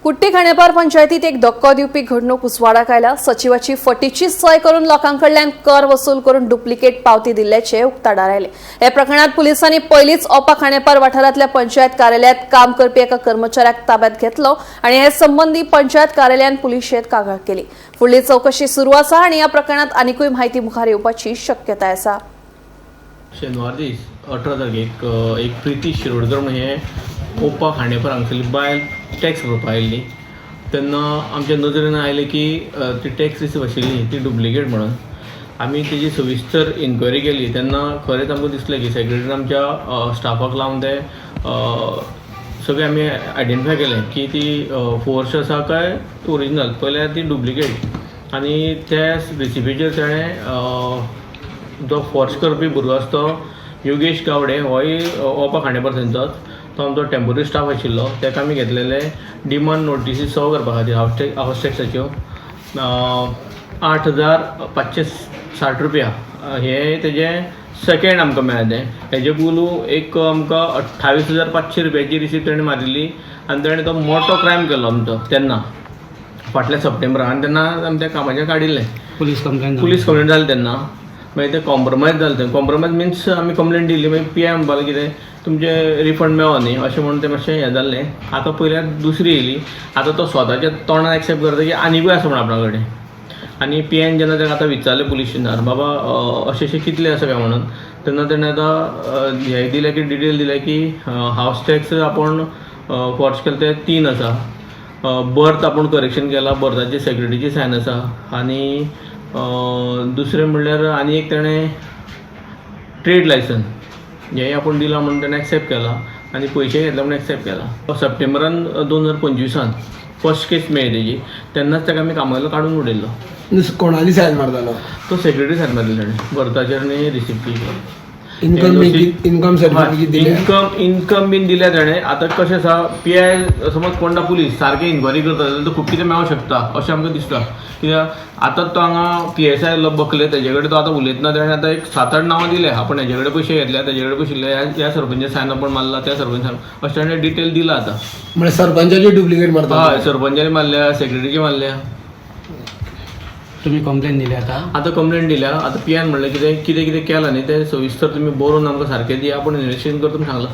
कुट्टी खांडेपार पंचायतीत एक धक्को दिवपी घडणूक उजवाडाक आयला। सचिवाची फटीची सय करून लोकांकडल्यान कर वसूल करून डुप्लिकेट पावती दिल्ल्याचे उक्ताडार आयले। हे प्रकरणात पुलिसांनी पयलींच ओपा खांडेपार वाठारांतल्या पंचायत कार्यालयात काम करपी एका कर्मचाऱ्याक ताब्यात घेतलो आणि हे संबंधी पंचायत कार्यालयान पुलिशेत कागाळ केली। फुडली चौकशी सुरू आसा आणि या प्रकरणात आनीकूय माहिती मुखार येवपाची शक्यताय आसा। शेनवार दीस 18 तारखेक एक प्रिती शिरोडकर म्हणजे ओपा खांडेपार हांगसरली बायल टॅक्स भरपा आयिल्ली तेन्ना आमच्या नजरेन आयलें की ती टॅक्स रिसीव आशिल्ली ती डुप्लिकेट म्हणून। आमी तेजी सविस्तर इन्क्वायरी केली तेन्ना खरेंच आमकां दिसलें की सेक्रेटरीन आमच्या स्टाफाक लावन ते सगळें आमी आयडेंटिफाय केलें की ती फोर्स आसा काय ओरिजिनल। पयल्यार ती डुप्लिकेट आनी त्या रिसिपीचेर ताणें जो फोर्स करपी भुरगो आसा तो योगेश गावडे होय ओपा खांडेपार थंयचोच। तो आमचो टेम्पररी स्टाफ आशिल्लो ताका आमी घेतलेले डिमांड नोटीसी सर्व करपा खातीर हावस टॅक्साच्यो 8,560 रुपया हे तेजें सेकेंड आमकां मेळ्ळें। हेजे बोलू एक आमकां 28,500 रुपयाची रिसीप्ट ताणें मारिल्ली आनी ताणें तो मोठो क्रायम केलो आमचो तेन्ना फाटल्या सप्टेंबरान आनी तेन्ना आमी त्या कामाचें काडिल्लें। पुलीस कंप्लेंट जाली तेन्ना मागीर ते कॉम्प्रोमायज जालें। थंय कॉम्प्रोमायज मिन्स आमी कंप्लेंट दिली मागीर PM म्हणपाक कितें तुमचे रिफंड मेळो न्ही अशें म्हणून तें मातशें हें जाल्लें। आतां पयल्यार दुसरी येयली, आतां तो स्वताच्या तोंडान एक्सेप्ट करता की आनीकूय आसा म्हण आपणा कडेन। आनी PM जेन्ना ताका आतां विचारलें पुलीस स्टेशनार बाबा अशें कितलें आसा काय म्हणून तेन्ना तेणें आतां हें दिलें की डिटेल दिलें की हावस टॅक्स आपूण फॉर्स केला ते 3 आसा, बर्थ आपूण करेक्शन केला बर्थाची सेक्रेटरीची सायन आसा आनी दुसरें म्हणल्यार आनी एक ताणें ट्रेड लायसन्स हें आपूण दिलां म्हणून ताणें एक्सेप्ट केला आनी पयशे घेतले म्हणून एक्सेप्ट केला। सप्टेंबरान 2025 फर्स्ट केस मेळ्ळी तेजी तेन्नाच ताका आमी कामावेलो काडून उडयल्लो। कोणाली सायन मारतालो तो सेक्रेटरी सायन मारलेली ताणें बर्थाचेर आनी रिसिप्टीचेर। इनकम सर्टिफिकेट दिलें, इनकम बीन दिल्या ताणें। आतां कशें आसा PI समज कोणा पुलीस सारकें इन्क्वायरी करता जाल्यार तो खूब कितें मेळूंक शकता अशें आमकां दिसता। कित्याक आतांच तो हांगा PSI आयल्लो बकले तेजे कडेन तो आतां उलयतना ताणें आतां एक 7-8 नांवां दिलें आपण हेजे कडेन पयशे घेतल्या तेजे कडेन पयशे दिले ह्या सरपंचा सायन आपण मारला त्या सरपंचान अशें ताणें डिटेल दिला। आतां म्हणजे सरपंचाची डुप्लिकेट मारता हय सरपंचानी मारल्या सेक्रेटरीची मारल्या। तुम्ही कंप्लेंट दिली आता कंप्लेंट दिल्या। आतां PN म्हणलें कितें कितें केलां न्ही तें सविस्तर तुमी बरोवन आमकां सारकें दिया आपूण इन्वेस्टिगेशन करता म्हूण सांगलां।